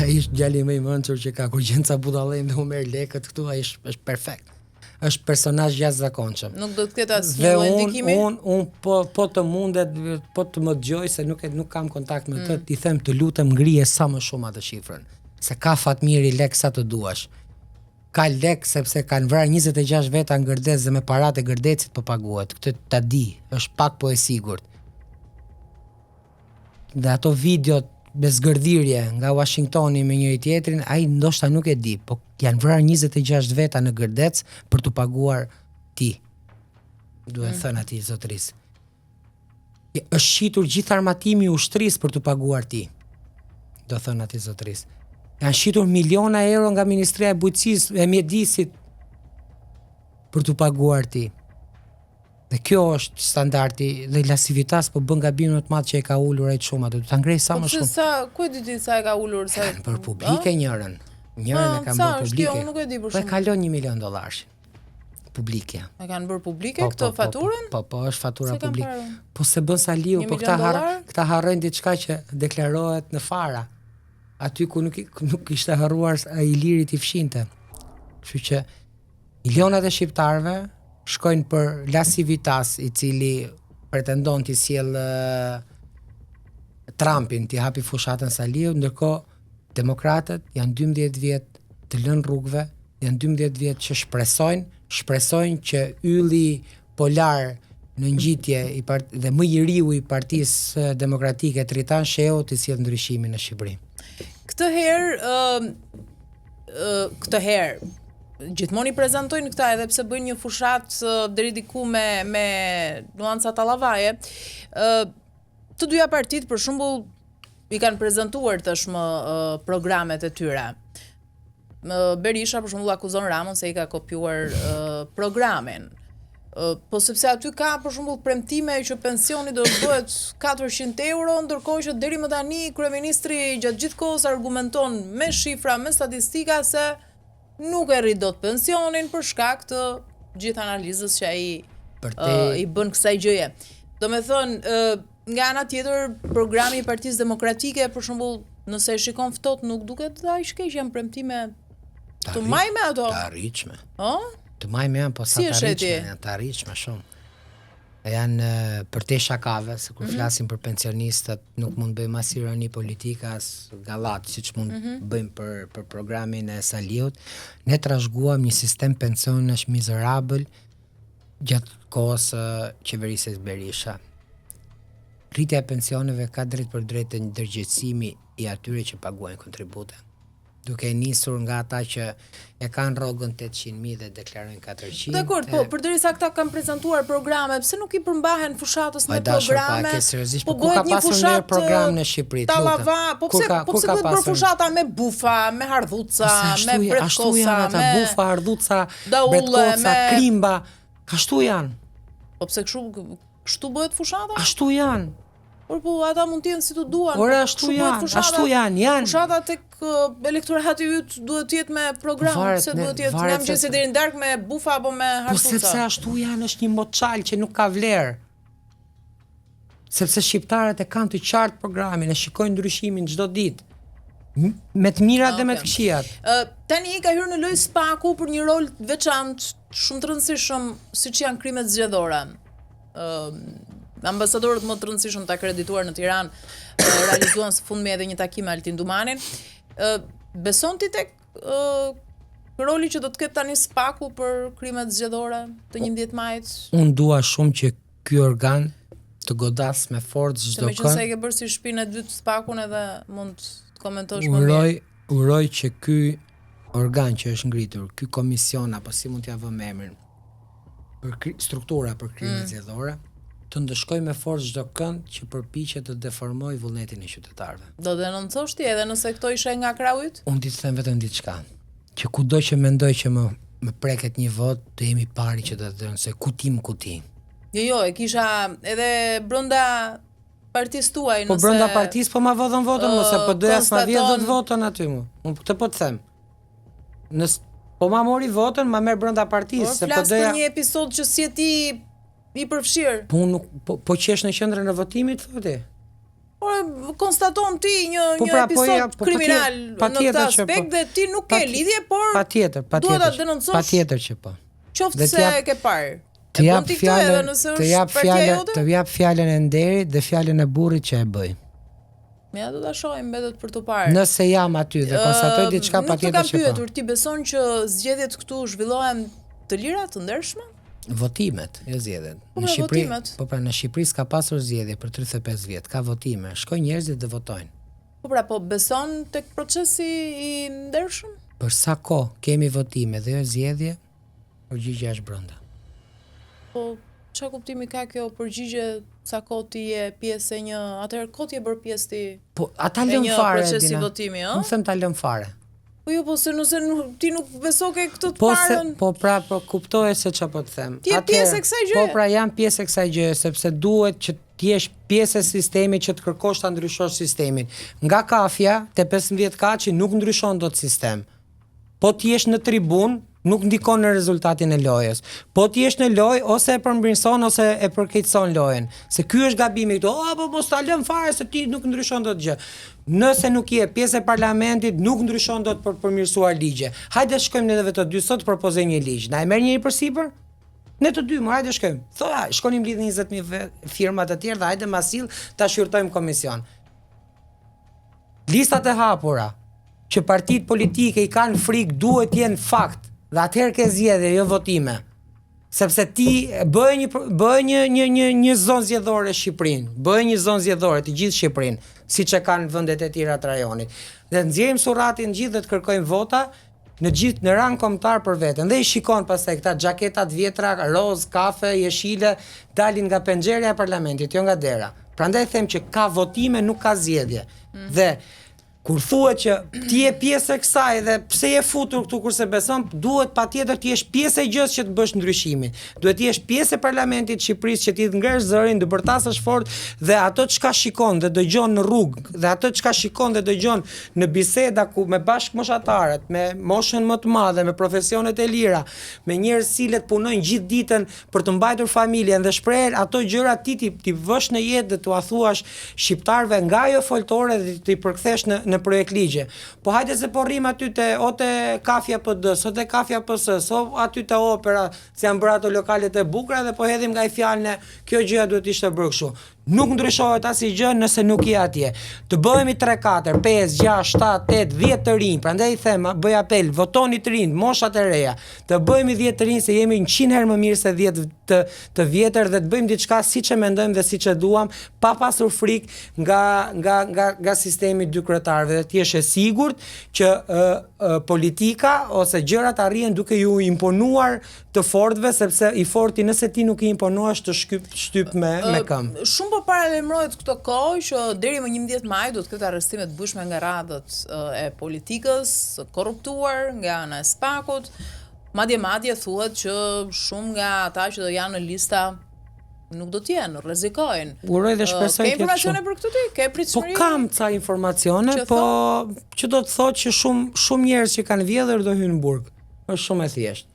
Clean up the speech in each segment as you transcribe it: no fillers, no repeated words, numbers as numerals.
Ai është djali më i mençur që ka, kur gjen ca budallëm dhe u merr lekët këtu, ai është perfekt. Është personazh jashtëzakonshëm. Nuk do të ketë asnjë lloj ndikimi. Un po të mundet, po të më dëgjoj se nuk kam kontakt me të, ti them të lutem ngrije sa më shumë atë shifrën. Se ka Fatmiri lek sa të duash. Ka lek sepse kanë vrarë 26 veta në Gërdec dhe me paratë e Gërdecit po paguhet. Këtë ta di, është pak po e sigurt. Dhe ato videot me zgërdhirje nga Washingtoni me njëri tjetrin, ai ndoshta nuk e di, po janë vrarë 26 veta në Gërdec për të paguar ti. Duhet thënë atij zotërisë. Është shitur gjithë armatimi i ushtrisë për të paguar ti. Do thënë atij zotërisë. Janë shitur miliona euro nga Ministria e Bujqësisë e Mjedisit për të paguar ti. Dhe kjo është standardi dhe La Civitas po bën gabimin më të madh që e ka ulur ai shumë atë. Ta ngrej sa më shumë. Po ku e di ti sa e ka ulur sa? Për publike njërën. Njërën e kanë bërë publike. Unë nuk e di për shumë. Po e kalon $1 milion. Publike. E kanë bërë publike këtë faturën? Po, është fatura publike. Po se bën Saliu, po këta harrojnë diçka që deklarohet në fara. Aty ku nuk ishte harruar ai Ilirit i fshinte. Kështu që milionat e shqiptarëve shkojnë për La Civitas, i cili pretendon t'i sjell Trumpin, t'i hapi fushatën Saliu, ndërkohë demokratët janë 12 vjet të lënë rrugëve, janë 12 vjet që shpresojnë që ylli polar në ngjitje dhe më i riu i Partisë Demokratike Tritan Sheu të sjellë ndryshimin në Shqipëri. Këtë herë gjithmonë i prezantojnë këta edhe pse bëjnë një fushat deri diku me nuanca tallavaje. Të dyja partitë për shembull i kanë prezantuar tashmë programet e tyre. Berisha për shembull akuzon Ramon se i ka kopjuar programin. Po sepse aty ka për shembull premtime që pensioni do të bëhet 400 euro, ndërkohë që deri më tani kryeministri gjatë gjithë kohës argumenton me shifra, me statistika se nuk e rrit dot pensionin për shkak të gjithë analizës që ai i bën kësaj gjëje. Domethënë, nga ana tjetër, programi i Partisë Demokratike, për shembull, nëse e shikon ftohtë, nuk duket aq keq, janë premtime të majme ato. Të arritshme. Të majme janë, po sa të arritshme, janë të arritshme shumë. Janë për te shakave, se kur flasim për pensionistët, nuk mund bëjmë as ironi politike, as gallat, siç mund bëjmë për programin e Saliut. Ne trashëguam një sistem pensionesh mizerabël gjatë kohës qeverisë Berisha. Rritja e pensioneve ka drejt për drejt të ndërgjegjësimi i atyre që paguajnë kontribute. Duke nisur nga ata që e kanë rrogën 800.000 dhe deklarojnë 400. Dakor, po përderisa këta kanë prezantuar programe, pse nuk i përmbahen fushatës me programe? Po ku ka pasur një program në Shqipëri? Tallava, po pse bëhet për fushata me bufa, me hardhuca, me bretkosa, ashtu janë ata bufa, hardhuca, bretkosa, krimba, ashtu janë. Po pse kështu bëhet fushata? Ashtu janë. Por po ata mund të jenë si të duan. Ora ashtu janë. Fushata tek elektorati yt duhet të jetë me program, se duhet të jetë nga mëngjesi deri në darkë me bufa apo me hardhuca. Po sepse ashtu janë, është një moçal që nuk ka vlerë. Sepse shqiptarët e kanë të qartë programin, e shikojnë ndryshimin çdo ditë. Me të mirat dhe me të këqijat. Tani ka hyrë në lojë Spaku për një rol veçantë, shumë të rëndësishëm, siç janë krimet zgjedhore. Ambasadorët më të rëndësishëm të akredituar në Tiranë realizuan së fundmi edhe një takim me Altin Dumanin. Beson ti tek roli që do të ketë tani Spaku për krimet zgjedhore të 11 majit? Unë dua shumë që ky organ të godas me forcë çdo kënd. Meqense e ke bërë si shpinë e dytë Spakun edhe mund të komentosh më mirë. Uroj që ky organ që është ngritur, ky komision apo si mund t'ia vëmë emrin, për struktura për krimet zgjedhore, të ndëshkoj me forcë çdo kënd që përpiqet të deformoj vullnetin e qytetarëve. Do denoncosh ti edhe nëse këto ishin nga krau yt? Unë ti them vetëm diçka, që kudo që mendoj që më preket një vot, të jemi pari që të denoncoj kuti. Jo, e kisha edhe brenda partisë tuaj, nëse po brenda partisë po ma vodhën votën, mos e po doja s'ma vjen dot votën aty mu. Unë këtë po të them. Po ma mori votën, ma merr brenda partisë, se po doja. Flas për një episod që si ti i përfshirë. Po qesh në qendrën e votimit, thotë? konstaton ti një episod kriminal në këtë aspekt dhe ti nuk ke lidhje, por duhet ta denoncosh. Patjetër që po. Qoftë se ke parë. Të jap fjalën e nderit dhe fjalën e burrit që e bëj. Ja do ta shohim mbetet për të parë. Nëse jam aty dhe konstatoj diçka patjetër që po. Nuk kam pyetur, ti beson që zgjedhjet këtu zhvillohen të lira, të ndershme? Votimet, jo zgjedhjet. Në Shqipëri, në Shqipëri s'ka pasur zgjedhje për 35 vjet, ka votime. Shkojnë njerëzit dhe votojnë. Po beson tek procesi i ndershëm? Për sa kohë kemi votime dhe jo zgjedhje, përgjigjja është brenda. Po çfarë kuptimi ka kjo përgjigje sa kohë ti je pjesë e një, atëherë kohë ti je bërë pjesë ti? Po ata lën fare procesi votimi, ëh? Nuk them ta lën fare. Po se nëse ti nuk beso ke këtë të parën. Po kuptoj se çfarë po të them. Ti je pjesë e kësaj gjëje. Po pra jam pjesë e kësaj gjëje sepse duhet që ti jesh pjesë e sistemit që të kërkosh ta ndryshosh sistemin. Nga kafja te 15 kaçi nuk ndryshon dot sistem. Po ti jesh në tribun nuk ndikon në rezultatin e lojës. Po ti jesh në lojë ose e përmirëson ose e përkeqëson lojën. Se ky është gabimi këtu. Po mos ta lëm fare se ti nuk ndryshon dot gjë. Nëse nuk je pjesë e parlamentit, nuk ndryshon dot për përmirësuar ligje. Hajde shkojmë ne vetë të dy sot propozoj një ligj. Na e merr njëri përsipër? Ne të dy, hajde shkojmë. Thoya, shkonim lidh 20.000 firma të tjerë dhe hajde ma sill ta shqyrtojmë komision. Listat e hapura që partitë politike i kanë frikë duhet të jenë fakt. Dhe atëherë ke zgjedhje, jo votime. Sepse ti bëj një zonë zgjedhore Shqipërinë, bëj një zonë zgjedhore të gjithë Shqipërinë, siç e kanë vendet e tjera të rajonit. Dhe nxjerrim surratin gjithë dhe të kërkojmë vota në rang kombëtar për veten. Dhe i shikon pastaj këta xhaketat vjetra, roz, kafe, jeshile, dalin nga penxherja e parlamentit, jo nga dera. Prandaj them që ka votime, nuk ka zgjedhje. Dhe kur thuhet që ti je pjesë e kësaj dhe pse je futur këtu kurse beson, duhet patjetër ti jesh pjesë e gjës që të bësh ndryshimin. Duhet ti jesh pjesë e parlamentit të Shqipërisë që ti të ngresh zërin, të bërtasësh fort dhe ato çka shikon dhe dëgjon në rrugë, dhe ato çka shikon dhe dëgjon në biseda ku me bashkëmoshatarët, me moshën më të madhe, me profesionet e lira, me njerëz cilët punojnë gjithë ditën për të mbajtur familjen dhe shprehen ato gjëra ti vësh në jetë dhe t'u thuash shqiptarëve nga ajo foltore dhe ti përkthesh në projekt ligje. Po hajde se po rrim aty te kafja PD-s, te kafja PS-s, aty te opera, se janë bërë ato lokalet e bukura dhe po hedhim nga i fjalën e kjo gjëja duhet ishte bërë kështu. Nuk ndryshohet asgjë nëse nuk je atje. Të bëhemi 3, 4, 5, 6, 7, 8, 10 të rinj. Prandaj i them, bëj apel, votoni të rinj, moshat e reja. Të bëhemi 10 të rinj se jemi 100 herë më mirë se 10 të vjetër dhe të bëjmë diçka siç e mendojmë dhe siç e duam, pa pasur frikë nga sistemi dy kryetarëve. Dhe ti je e sigurt që politika ose gjërat arrin duke ju imponuar të fortëve, sepse i forti nëse ti nuk i imponohesh të shtyp me këmbë. Shumë po paralajmërohet këtë kohë që deri më 11 maj do të ketë arrestime të bëjshme nga radhët e politikës, korruptuar nga ana e SPAK-ut. Madje thuhet që shumë nga ata që do janë në lista nuk do të jenë, rrezikojnë. Uroj dhe shpresoj të jetë. Ke informacione për këtë ti? Ke pritshmëri? Po kam ca informacione, po që do të thotë që shumë njerëz që kanë vjedhur do hyjnë në burg. Është shumë e thjeshtë.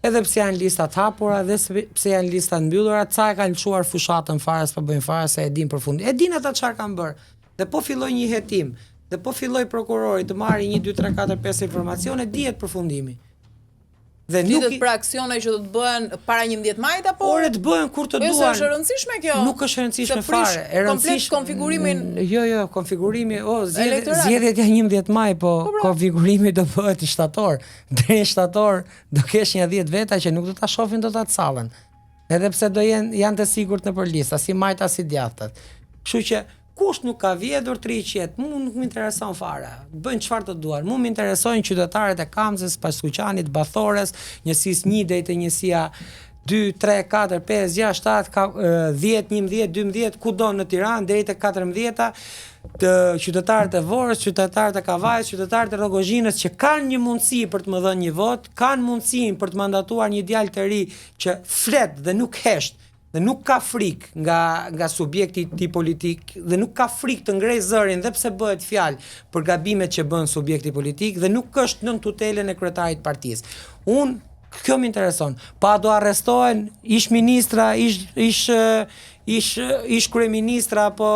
Edhe pse janë listat hapura dhe pse janë listat mbyllura, ca e kanë lëshuar fushatën fare, s'po bëjnë fare se e din përfundim. E din ata çfarë kanë bërë. Dhe po filloi një hetim, dhe po filloi prokurori të marrë 1, 2, 3, 4, 5 informacione, dihet përfundimi. Dhe nuk për aksione që do të bëhen para 11 majit apo? Ore të bëhen kur të duan. Është e rëndësishme kjo. Nuk është e rëndësishme fare. E komplet konfigurimin. Jo, konfigurimi, zgjedhjet janë 11 maj, po konfigurimi do bëhet i shtator. Deri në shtator do kesh një 10 veta që nuk do ta shohin dot atë sallën. Edhe pse do janë të sigurt nëpër lista, si majta si djathtat. Kështu që kush nuk ka vjedhur 300, mu nuk më intereson fare. Bëjnë çfarë të duan. Mu më interesojnë qytetarët e Kamzës, Pashkuqanit, Bathores, njësisë 1 deri te njësia 2, 3, 4, 5, 6, 7, 10, 11, 12, kudo në Tiranë deri te 14 të qytetarët e Vorës, qytetarët e Kavajës, qytetarët e Rogozhinës që kanë një mundësi për të më dhënë një vot, kanë mundësinë për të mandatuar një djalë të ri që flet dhe nuk hesht, dhe nuk ka frikë nga subjekti i politik, dhe nuk ka frikë të ngrej zërin dhe pse bëhet fjalë për gabimet që bën subjekti politik, dhe nuk është nën tutelen e kryetarit të partisë. Kjo më intereson. Pa do arrestohen ish ministra, ish kryeministra apo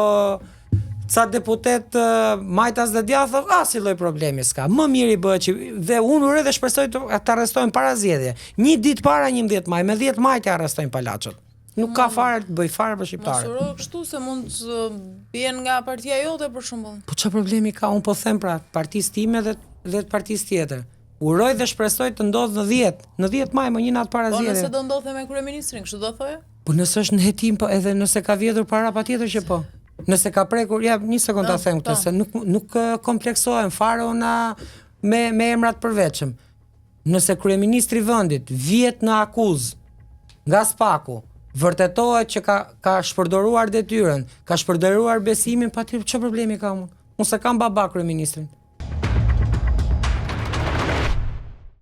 ca deputet majtas dhe djathë, si lloj problemi s'ka. Më mirë i bëhet që dhe unë uroj dhe shpresoj të arrestojnë para zgjedhje. Një ditë para 11 maj, me 10 maj të arrestojnë palaçët. Nuk ka fare të bëj fare për shqiptarët. Mos uro kështu se mund të bien nga partia jote për shembull. Po çfarë problemi ka? Unë po them pra, partisë time dhe të partisë tjetër. Uroj dhe shpresoj të ndodhë në 10 maj, më një natë para zgjedhjeve. Po nëse do ndodhte me kryeministrin, kështu do thoje? Po nëse është në hetim, po edhe nëse ka vjedhur para, patjetër që po. Nëse ka prekur, ja, një sekond ta them këtë, se nuk kompleksohem fare ona me emrat përveçëm. Nëse kryeministri i vendit vjet në akuzë nga Spaku, vërtetohet që ka shpërdoruar detyrën, ka shpërdoruar besimin, patjetër çfarë problemi ka unë? Unë se kam baba kryeministrin.